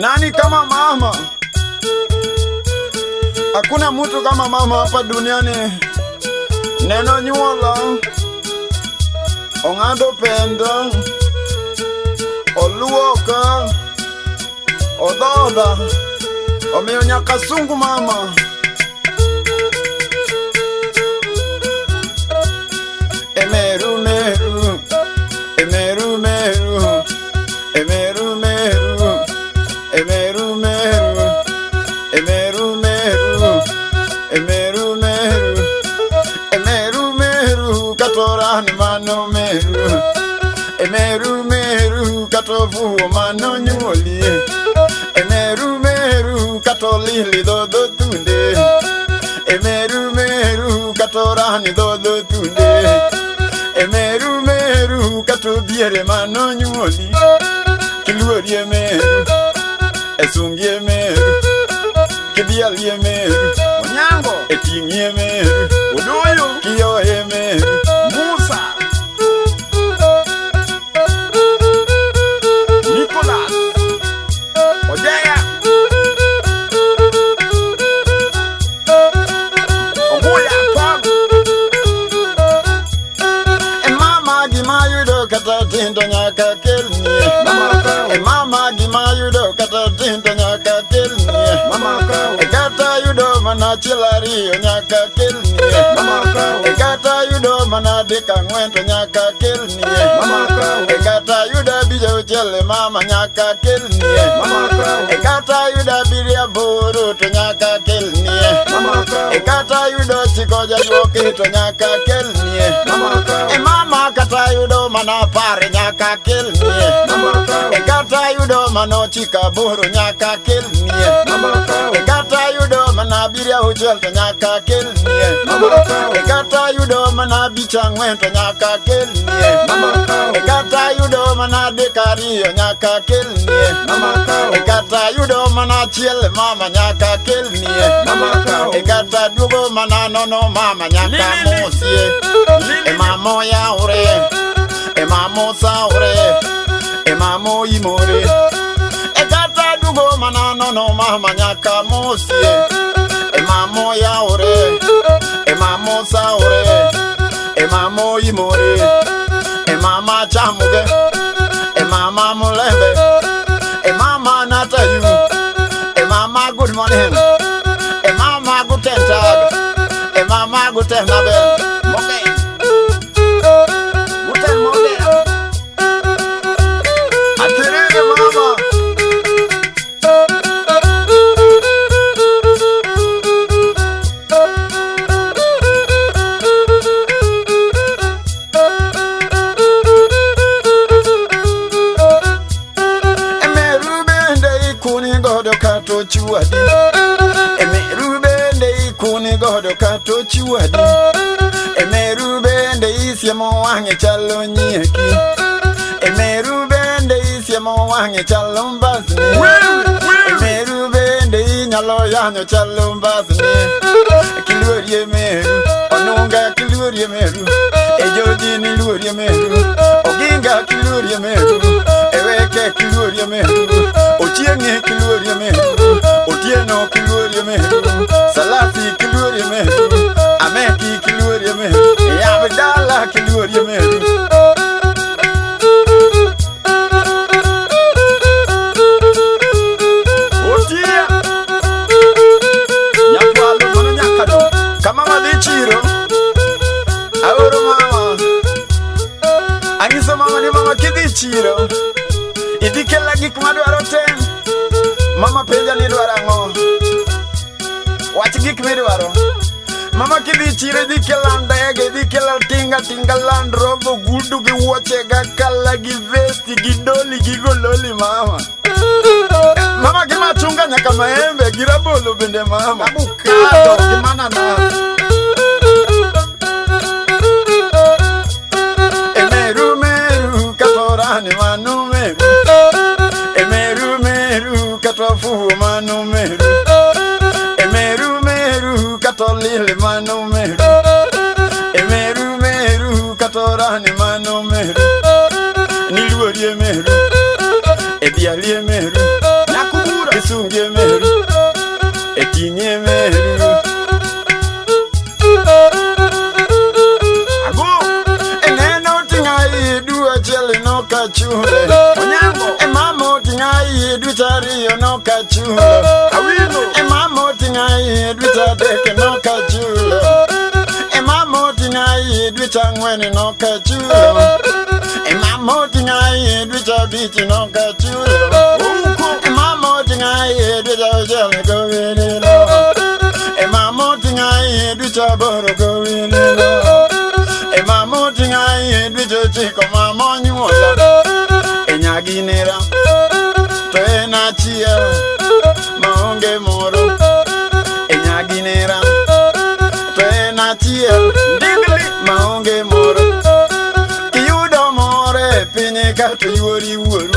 Nani kama mama? Hakuna mtu kama mama hapa duniani. Neno nyuola, ong'ado pendo, oluoka, odhoda, omiyo nyaka sungu mama. Emeru meru, emeru meru, emeru meru, emeru meru, emeru meru, emeru meru, emeru meru, katorani mano meru, emeru meru, katovu mano nyuoli, emeru meru, katolili dodo tunde, emeru meru, katorani dodo tunde, emeru meru, katobiere mano nyuoli, kiluori emeru, esungi emeru, kidiali emeru, onyango, etingi emeru, odoyo, kiyo emeru, Musa, Nicholas, Odeya, Omoya, Pog, Mama gimayudo kata tindo nyaka kelni, Mama gimayudo kata tindo nyaka kelni, Kata yudo mana chilari nyaka kelni, Kata yudo mana deka ngwento nyaka kelni, Kata yuda bijo chele mama nyaka kelni, Kata yuda biria buru to nyaka kelni, Kata yudo chikoja yuoki to nyaka kelni, Mama kata yudo mana pare nyaka kelni, Kata yudo mano chika buru nyaka kelni, Kata yudo mana biria hotel to nyaka kelni, Kata yudo mana bicha ngwento nyaka kelni, Kata yudo mana dekari nyaka kelni, Kata yudo mana chiel mama nyaka kelni, Kata dugo mana nono mama nyaka mosie, Mamo yaure, mamo saure, mamo imore, Kata dugo mana nono mama nyaka mosie, mamo yaure, mamo saure, mamo imore, mama chamuge, mama mulembe, mama natayu, mama good morning, mama good tag, mama good nabe, moke, good moke, aterege mama. Kato chuadi, emeru bende ikuni godo kato chuadi, emeru bende isiemo wange chalo nyeki, emeru bende isiemo wange chalo mbasni, emeru bende inyalo yanyo chalo mbasni, kiluori emeru, onunga kiluori emeru, ejoji ni luori emeru, oginga kiluori emeru, eweke kiluori emeru, ochienge kiluori emeru, otieno kiluori emeru, salasi kiluori emeru, ameki kiluori emeru, yabdala kiluori emeru. Otia nyakwalo mono nyakado kama madhi chiro aoro mama anyiso mama ni mama kidhi chiro idhi kela gik madwaro ten. Mama penja ni dwaro ang'o, wach gik midwaro. Mama kidhi chiro idhi kela ndege, idhi kela tinga Land Rover, gudu gi wuoche ga kala gi vesti gi doli gi gololi mama. Mama gima chunga nyaka maembe gi rabolo bende mama. Abukado gi mananas. Emeru meru katorani manu meru, emeru meru katofu manu meru, emeru meru katolili manu meru, emeru meru katorani manu meru, niluori emeru, ediali emeru, nakubu Kisunge meru etinye meru ago eneno tingai dua chele no kachule onyango emamo tingai du tario no kachule awino emamo tingai du tadeke no kachule emamo tingai du tangweni no kachule emamo tingai du tabiti no kachule emamo tingai du tawjale go winilo emamo tingai du taboro go winilo emamo tingai du chiko mamo nyuola enyaginera to enachia maonge moro enyaginera to enachia digli maonge moro kiyudo more pinye ka to yuori wuoru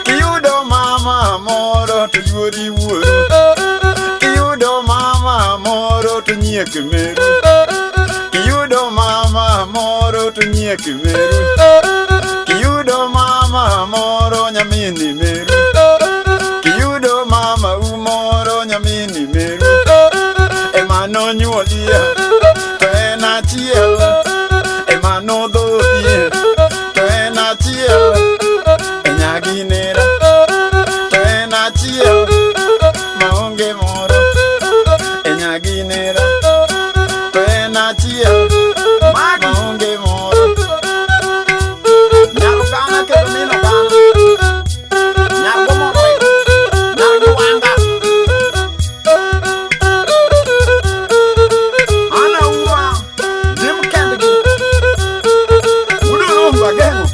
kiyudo mama moro to yuori wuoru kiyudo mama moro to nyiek meru kiyudo mama moro to nyiek meru kiyudo mama moro nyamini meru kiyudo mama umoro nyamini meru emano nyuolia to enachiel emano dhodie to enachiel enyaginera to enachiel maonge moro enyaginera to enachiel maonge moro nyarugana ke domino gana nyarugomo nyaruwanga ana uwa dim kendgi udo bageno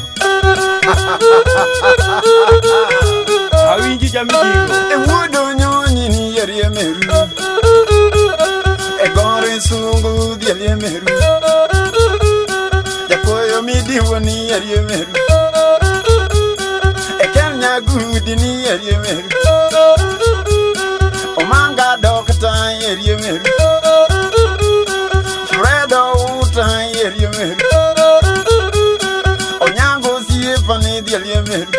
awinji jamigingo wudo nyonyi ni yerie meru egore sungu dielie meru jakoyo midiwo ni yerie meru ekenya gudi ni yerie meru omanga dokta yerie meru fredo uta yerie meru onyango siefa ni dielie meru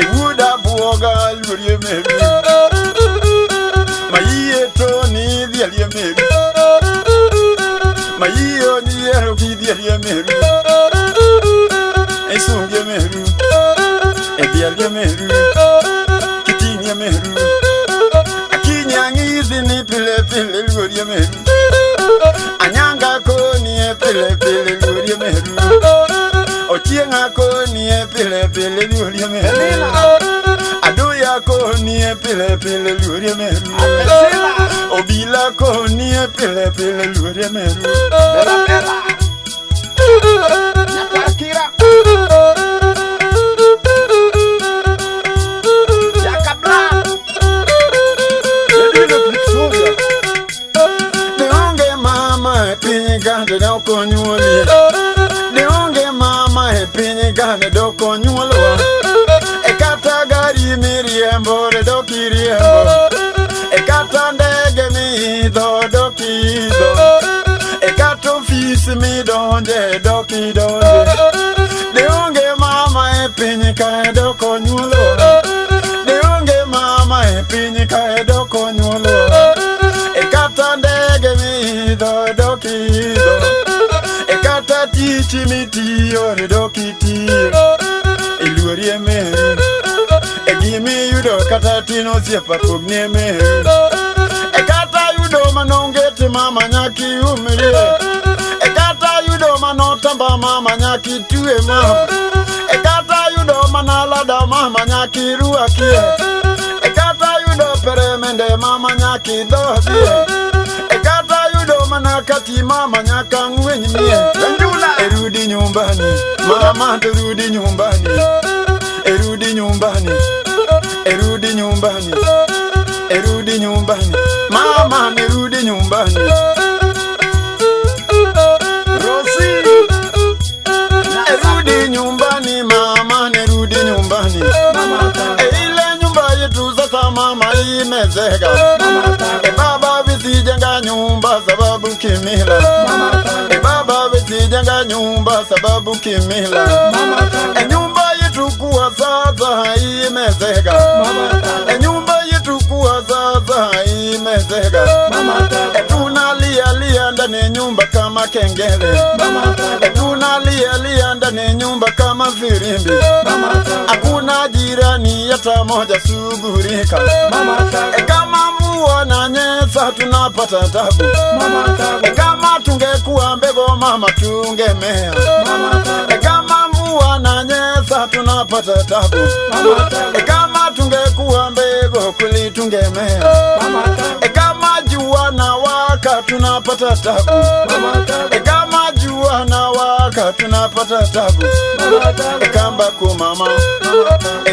ewuda buoga lurie meru mayiye to ni dielie meru mayiyo ni yero ki dielie meru esunge meru edielie meru kitinye meru akinyangizi ni pile pile lurie meru anyanga ko ni pile pile lurie meru ochienga ko ni pile pile lurie meru adoya ko ni pile pile lurie meru obila ko ni pile pile lurie meru bela nyakakira yakabla edilo pixoria deonge mama pinye gande no konyuolie deonge mama pinye gande do konyuolwa ekata gari miriembo de dokiriembo ekata ndege mi do kido ekata ofisi mi donje do kidonje deonge mama pinye ka do konyuolwa deonge mama pinye ka do konyuolwa ekata ndege mi do kido ekata tichi mi tiyo do kitiyo iluorie meru egimi yudo kata tino siepa pogne meru ekata yudo manongete mama nyaki umrie ekata yudo manotamba mama nyaki tuwe mama ekata yudo manalada mama nyaki ruakie ekata yudo peremende mama nyaki dohie ekata yudo manakati mama nyaka ngwenyie erudi nyumbani mama turudi nyumbani erudi nyumbani erudi nyumbani erudi nyumbani mama nerudi nyumbani Rosi erudi nyumbani mama nerudi nyumbani ile nyumba yetu sasa mama imezeka baba visijenga nyumba sababu kimila baba visijenga nyumba sababu kimila nyumba yetu kuwa sasa sasa imezeka. Nyumba yetu kuwa sasa imezeka. Tunalia ndani nyumba kama kengele. Tunalia ndani nyumba kama firimbi. Hakuna jirani hata moja sugurika. Kama mvua na nyesa tunapata tabu. Kama tungekuwa mbegu mama tungemea. Kama mvua na nyesa tunapata tabu. Kama tungekuwa mbegu kweli tungemea. Kama jua na waka tunapata tabu. Kama jua na waka tunapata tabu. Come back home mama.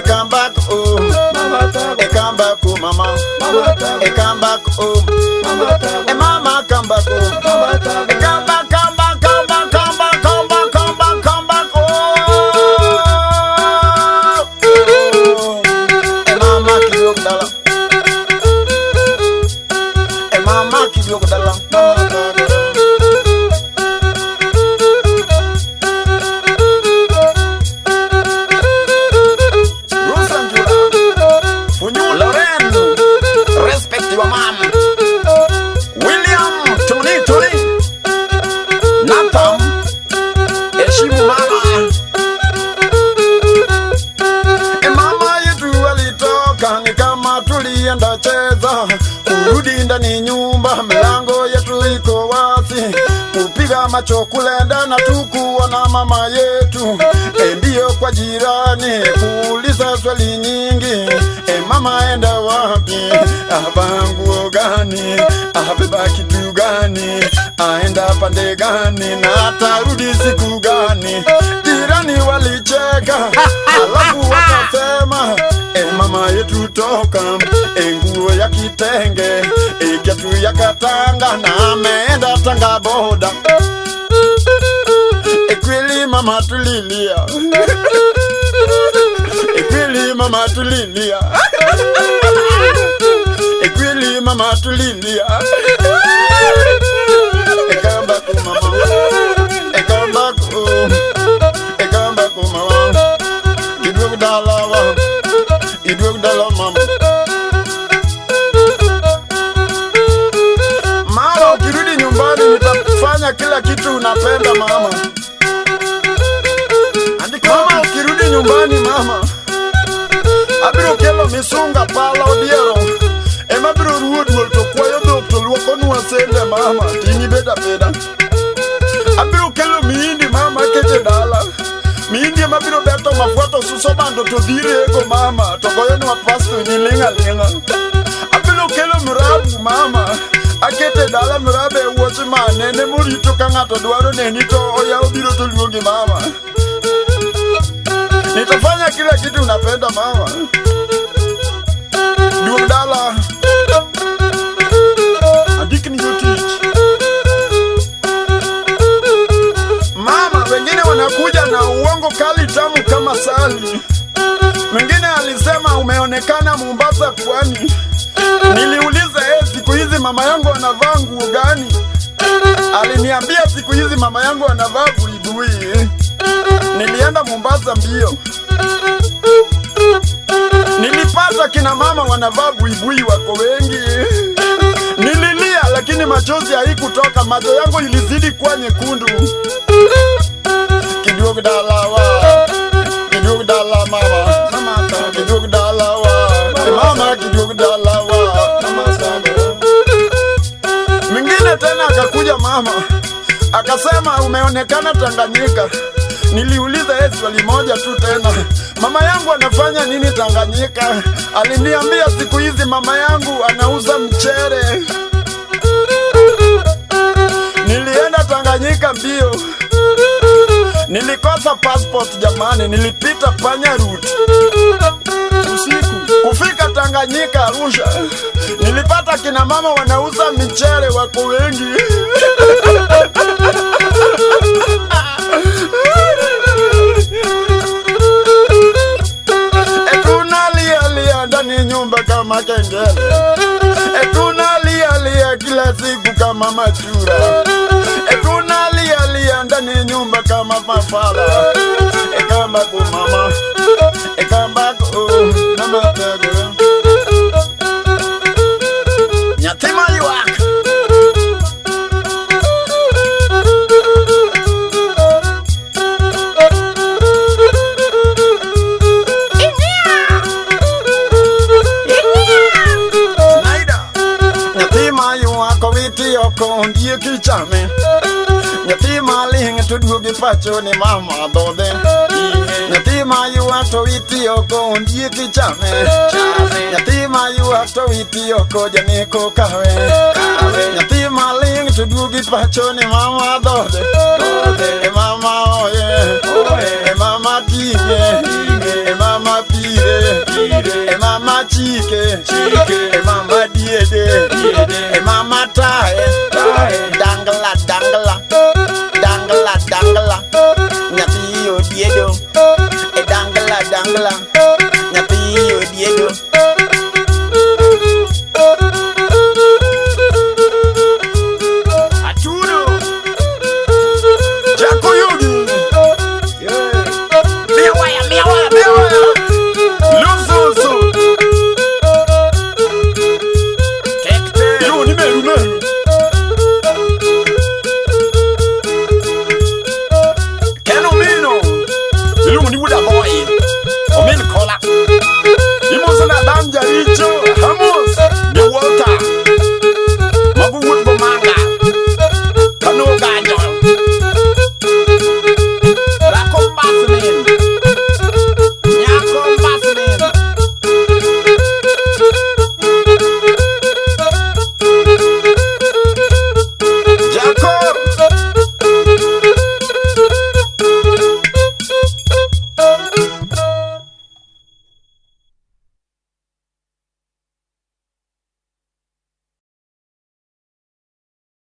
Come back home. Come back home mama. Come back home. Mama come back home. Come back, come back, come back, come back, come back, come back, come back home. Mama kidogo dala. Mama kidogo dala. Tulienda cheza, kurudi ndani nyumba, milango yetu iko wazi, kupiga macho kulenda na tukuona mama yetu. Ndio kwa jirani kuuliza swali nyingi, mama enda wapi, avaa nguo gani, abeba kitu gani, aenda pande gani na atarudi siku gani. Jirani walicheka alafu wakasema mama yetu toka, nguo ya kitenge, kiatu ya katanga na ameenda Tanga boda. Kweli mama tulilia. Kweli mama tulilia. Kweli mama tulilia. Come back home mama. Come back home. Come back home mama. Kidogo dalawa. Kidogo dalawa mama. Mama ukirudi nyumbani nitafanya kila kitu unapenda mama. Mama ukirudi nyumbani mama. Abiro kelo misunga pala odiero. Ema biro ruodu to kwayo dhok to luoko nwa sende mama. Tini beda beda. Abiro kelo miindi mama kete dala. Miindi ema biro beto mafuato suso bando to dhire ego mama. To goyo nwa pasto ni linga linga. Abiro kelo mrabu mama. Akete dala mrabe uochi manene murito ka ng'ato dwaro neni to oyao biro to luongi mama. Nitafanya kila kitu unapenda mama. Duog dala. Adikni yotich. Mama wengine wanakuja na uongo kali tamu kama sali. Mwingine alisema umeonekana Mombasa pwani. Niliuliza siku hizi mama yangu anavaa nguo gani? Aliniambia siku hizi mama yangu anavaa buibui. Nilienda Mombasa mbio. Nilipata kina mama wanavaa buibui wako wengi. Nililia lakini machozi haikutoka, macho yangu ilizidi kuwa nyekundu. Kidogo dalawa. Kidogo dala mama. Mama kidogo dalawa. Mama kidogo dalawa. Mwingine tena akakuja mama. Akasema umeonekana Tanganyika. Niliuliza swali moja tu tena. Mama yangu anafanya nini Tanganyika? Aliniambia siku hizi mama yangu anauza mchere. Nilienda Tanganyika mbio. Nilikosa passport jamani, nilipita panya route. Usiku kufika Tanganyika Arusha. Nilipata kina mama wanauza michere wako wengi. Tunalia ndani nyumba kama kengele. Tunalia kila siku kama machura. Tunalia ndani nyumba kama mafala. Come back home mama. Come back home. oko ondiek chame. Nyathi maling to duogi pacho ni mama dhodhe. Nyathi mayua to witi oko ondiek chame. Nyathi mayua to witi oko janeko kawe. Nyathi maling to duogi pacho ni mama dhodhe. E mama oye, e mama tinge, e mama pire, e mama chike, e mama diede, e mama tae,